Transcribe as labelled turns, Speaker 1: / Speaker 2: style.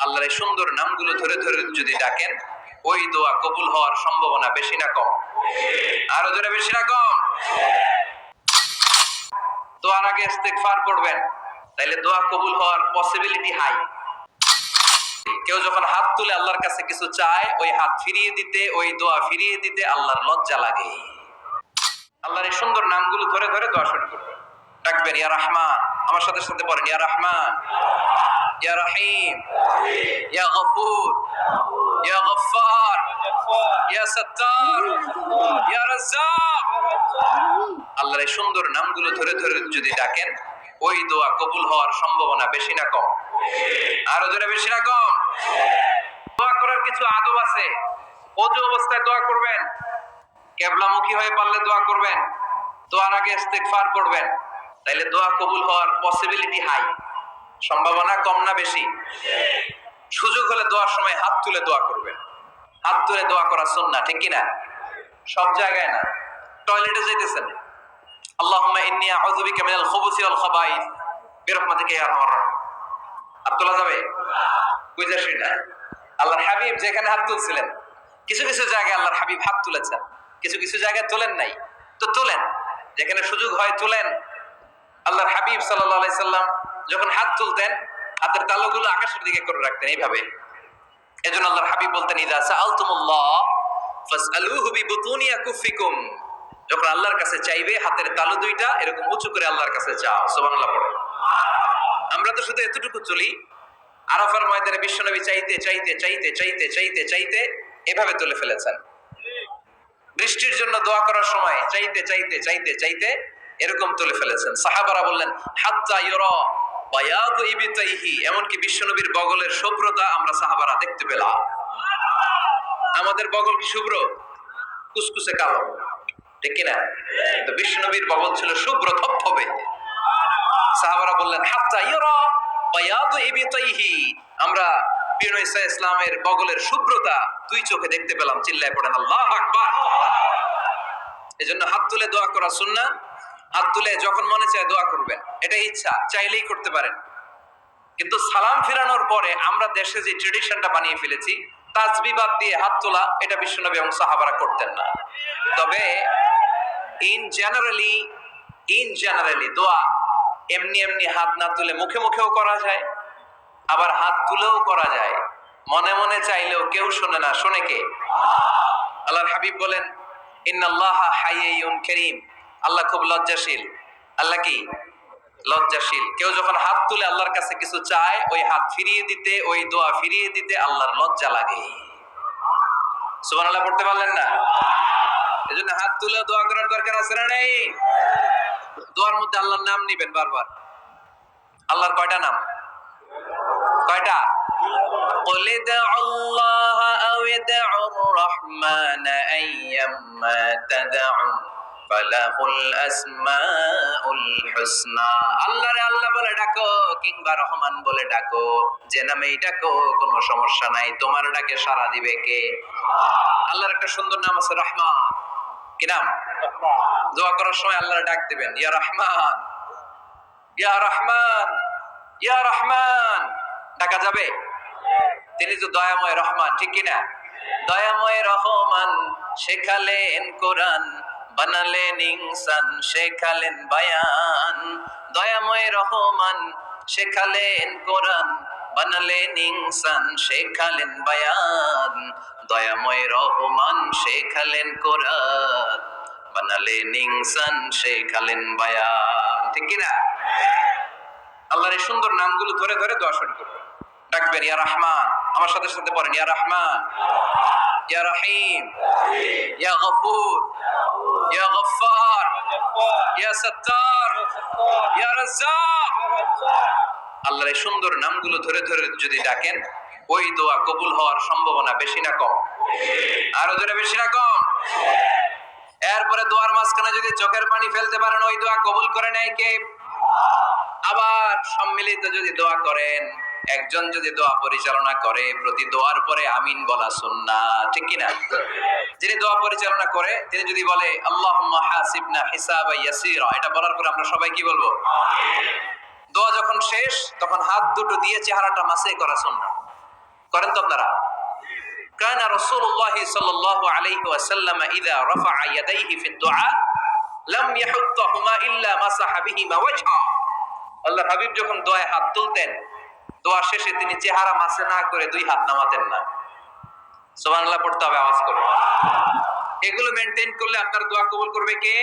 Speaker 1: আল্লাহর এই সুন্দর নামগুলো ধরে ধরে যদি ডাকেন, ওই দোয়া কবুল হওয়ার সম্ভাবনা বেশি না কম? আরো জোরে বেশি না কম? দোয়ার আগে ইস্তিগফার করবেন, তাইলে দোয়া কবুল হওয়ার পসিবিলিটি হাই। কেউ যখন হাত তুলে আল্লাহর কাছে কিছু চায়, ওই হাত ফিরিয়ে দিতে, ওই দোয়া ফিরিয়ে দিতে আল্লাহর লজ্জা লাগে। আল্লাহর এই সুন্দর নামগুলো ধরে ধরে দোয়া শুরু করবেন। ডাকবেন ইয়া রহমান, আমার সাথে সাথে পড়েন ইয়া রহমান, ইয়া রহিম, ইয়া গফুর, ইয়া গফফার, ইয়া সত্তার, ইয়া রাজ্জাক। আল্লাহর এই সুন্দর নামগুলো ধরে ধরে যদি ডাকেন, ওই দোয়া কবুল হওয়ার সম্ভাবনা বেশি না কম? আরো জোরে বেশি না কম? দোয়া করার কিছু আদব আছে। ওযু অবস্থায় দোয়া করবেন, কিবলামুখী হয়ে পারলে দোয়া করবেন, দোয়ার আগে ইস্তিগফার করবেন, তাইলে দোয়া কবুল হওয়ার পসিবিলিটি হাই। সম্ভাবনা কম না বেশি? সুযোগ হলে দোয়ার সময় হাত তুলে দোয়া করবেন। হাত তুলে দোয়া করা সুন্নাহ, ঠিক কি না? সব জায়গায় না। টয়লেটে যাইতেছেন, আল্লাহুম্মা ইন্নী আউযু বিকা মিনাল খুবুসি ওয়াল খাবাইস বিরহমাতিকা ইয়া আরহামার রাহিমিন। হাত তোলা যাবে? বুঝা সেটা আল্লাহর হাবিব যেখানে হাত তুলছিলেন, কিছু কিছু জায়গায় আল্লাহর হাবিব হাত তুলেছেন, কিছু কিছু জায়গায় তোলেন নাই। তো তোলেন, যেখানে সুযোগ হয় তোলেন। আল্লাহর হাবিব সাল্লাল্লাহু আলাইহি সাল্লাম যখন হাত তুলতেন, হাতের তালুগুলো আকাশের দিকে করে রাখতেন এইভাবে। এজন্য আল্লাহর হাবিব বলতেন ইযা সাআলতুমুল্লাহ ফাসআলুহু বিবুতুনি আকুফিকুম। যখন আল্লাহর কাছে চাইবে, হাতের তালু দুইটা এরকম উঁচু করে আল্লাহর কাছে চাও। সুবহানাল্লাহ পড়ো। আমরা তো শুধু এতটুকু চলি। আরাফার ময়দানে বিশ্বনবী চাইতে চাইতে চাইতে চাইতে চাইতে চাইতে এভাবে তুলে ফেলেছেন। বৃষ্টির জন্য দোয়া করার সময় চাইতে চাইতে চাইতে চাইতে এরকম তুলে ফেলেছেন। সাহাবারা বললেন হাত্তা ইউরা বায়াদু ইবতাইহি, এমনকি বিশ্বনবীর বগলের শুভ্রতা আমরা সাহাবারা দেখতে পেলাম। আমাদের বগল কি শুভ্র? কুসকুসে কালো, ঠিক কি না? তো বিশ্বনবীর বগল ছিল শুভ্র ধবধবে। সাহাবারা বললেন হাত্তা ইউরা বায়াদু ইবতাইহি, আমরা প্রিয় নবী সাল্লাল্লাহু আলাইহি ইসলামের বগলের শুভ্রতা দুই চোখে দেখতে পেলাম। চিল্লায় পড়েন আল্লাহু আকবার। এজন্য হাত তুলে দোয়া করা সুন্নাহ। হাত তুলে যখন মনে চায় দোয়া করবেন, এটা ইচ্ছা, চাইলেই করতে পারেন। কিন্তু সালাম ফিরানোর পরে আমরা দেশে যে ট্রেডিশনটা বানিয়ে ফেলেছি, তাসবিহ বাদ দিয়ে হাত তোলা, এটা বিশ্বনবী এবং সাহাবারা করতেন না। তবে ইন জেনারেলি দোয়া এমনি এমনি হাত না তুলে মুখে মুখেও করা যায়, আবার হাত তুলেও করা যায়। মনে মনে চাইলেও কেউ শোনে না, শোনে কে? আল্লাহর হাবিব বলেন ইন্নাল্লাহা হাইয়্যুন কারীম, আল্লাহ খুব লজ্জাশীল। আল্লাহ কি? লজ্জাশীল। কেউ যখন হাত তুলে আল্লাহর কাছে কিছু চায়, ওই হাত ফিরিয়ে দিতে, ওই দোয়া ফিরিয়ে দিতে আল্লাহর লজ্জা লাগে। সুবহানাল্লাহ পড়তে পারলেন না? এজন্য হাত তুলে দোয়া করার দরকার আছে না নেই? দোয়ার মধ্যে আল্লাহর নাম নিবেন বারবার। আল্লাহর কয়টা নাম? কয়টা? قل ادعوا الله أو ادعوا الرحمن أيما تدعوا فله الأسماء الحسنى। আল্লাহ রে আল্লাহ বলে ডাকো, কিংবা রহমান বলে ডাকো, যে নামেই ডাকো কোনো সমস্যা নাই। তোমার ডাকে সাড়া দিবে কে? আল্লাহর একটা সুন্দর নাম আছে রহমান। কি নাম? দোয়া করার সময় আল্লাহর ডাক দিবেন, ইয়া রহমান, ইয়া রহমান, ইয়া রহমান। ডাকা যাবে? তিনি তো দয়াময় রহমান, ঠিক কিনা? দয়াময় রহমান শেখালেন কোরআন, বানালেন ইনসান, শেখালেন বায়ান। দয়াময় রহমান শেখালেন কোরআন, বানালেন ইনসান, শেখালেন বায়ান। দয়াময় রহমান শেখালেন কোরআন, বানালেন ইনসান, শেখালেন বায়ান, ঠিক কিনা? আল্লাহর এই সুন্দর নামগুলো ধরে ধরে দোয়া শুরু করবেন। ডাকবেন ইয়া রহমান, আমার সাথে সাথে পড়েন ইয়া রহমান, ইয়া রহিম, ইয়া গফুর, ইয়া গফফার, ইয়া সত্তার, ইয়া রাজ্জাক। আল্লাহর এই সুন্দর নামগুলো ধরে ধরে যদি ডাকেন, ওই দোয়া কবুল হওয়ার সম্ভাবনা বেশি না কম? আরো জোরে বেশি না কম? এরপরে দোয়ার মাঝখানে যদি চোখের পানি ফেলতে পারেন, ওই দোয়া কবুল করে নেয় কে? আবার সম্মিলিত যদি দোয়া করেন, একজন যদি দোয়া পরিচালনা করে, প্রতি দোয়ার পরে আমিন বলা সুন্নাহ, ঠিক কিনা? যিনি দোয়া পরিচালনা করে তিনি যদি বলে আল্লাহুম্মা হাসিবনা হিসাবান ইয়াসীরা, এটা বলার পরে আমরা সবাই কি বলবো? আমিন। দোয়া যখন শেষ, তখন হাত দুটো দিয়ে চেহারাটা মাসে করা সুন্নাহ। করেন তো আপনারা? كان رسول الله صلى الله عليه وسلم إذا رفع يديه في الدعاء لم يحطهما إلا مسح بهما وجهه আল্লাহর হাবিব যখন দোয়ায় হাত তুলতেন দোয়া শেষে তিনি চেহারা মাসে না করে দুই হাত নামাতেন না। সুবহানাল্লাহ পড়তে হবে আওয়াজ করে। এগুলো মেনটেন করলে আপনার দোয়া কবুল করবে কে?